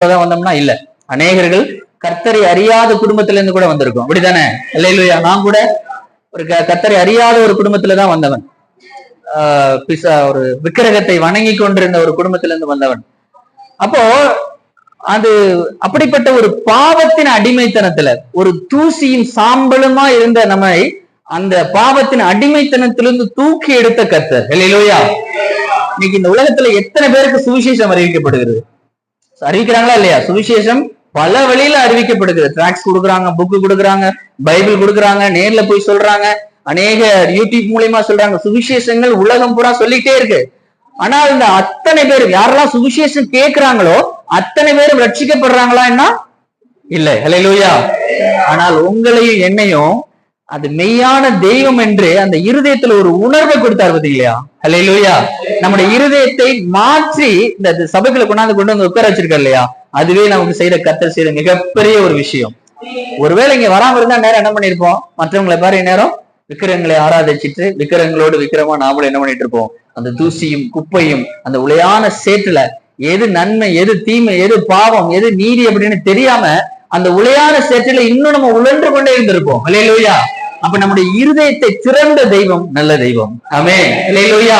வந்தோம்னா இல்ல. அநேகர்கள் கர்த்தரை அறியாத குடும்பத்துல இருந்து கூட வந்திருக்கும், அப்படித்தானே? இல்லையா? நான் கூட ஒரு கர்த்தரை அறியாத ஒரு குடும்பத்துலதான் வந்தவன். ஒரு விக்கிரகத்தை வணங்கி கொண்டிருந்த ஒரு குடும்பத்துல இருந்து வந்தவன். அப்போ அது அப்படிப்பட்ட ஒரு பாவத்தின் அடிமைத்தனத்துல, ஒரு தூசியும் சாம்பலுமா இருந்த நம்மை அந்த பாவத்தின் அடிமைத்தனத்திலிருந்து தூக்கி எடுத்த கர்த்தர். இல்லையா? இன்னைக்கு இந்த உலகத்துல எத்தனை பேருக்கு சுவிசேஷம் அறிவிக்கப்படுகிறது? அறிவிக்கிறாங்களா இல்லையா? சுவிசேஷம் பல வழியில அறிவிக்கப்படுகிறது. டிராக்ஸ் கொடுக்குறாங்க, புக்கு கொடுக்குறாங்க, பைபிள் கொடுக்குறாங்க, நேர்ல போய் சொல்றாங்க, அநேக யூடியூப் மூலியமா சொல்றாங்க. சுவிசேஷங்கள் உலகம் பூரா சொல்லிட்டே இருக்கு. ஆனால் இந்த அத்தனை பேரும் யாரெல்லாம் சுவிசேஷம் கேட்கிறாங்களோ அத்தனை பேரும் ரட்சிக்கப்படுறாங்களா? என்ன இல்லை. ஹல்லேலூயா. ஆனால் உங்களையும் என்னையும் அது மெய்யான தெய்வம் என்று அந்த இருதயத்துல ஒரு உணர்வை கொடுத்தார் பார்த்தீங்களா? ஹல்லேலூயா. நம்முடைய இருதயத்தை மாற்றி இந்த சபைகளை கொண்டு வந்து உட்கார வச்சிருக்காரு இல்லையா? அதுவே நமக்கு செய்த கர்த்தர் செய்த மிகப்பெரிய ஒரு விஷயம். ஒருவேளை இங்க வராம இருந்தா நேரம் என்ன பண்ணிருப்போம்? மற்றவங்களை பாரு, நேரம் விக்கிரகங்களை ஆராதிச்சிட்டு விக்கிரகங்களோடு விக்கிரமா நாமளும் என்ன பண்ணிட்டு இருப்போம்? அந்த தூசியும் குப்பையும் அந்த உளையான சேற்றுல எது நன்மை, எது தீமை, எது பாவம், எது நீதி அப்படின்னு தெரியாம அந்த உளையான சேற்றில இன்னும் நம்ம உழன்று கொண்டே இருந்திருப்போம். அல்லேலூயா. அப்ப நம்முடைய இருதயத்தை திறந்த தெய்வம் நல்ல தெய்வம். ஆமென். அல்லேலூயா.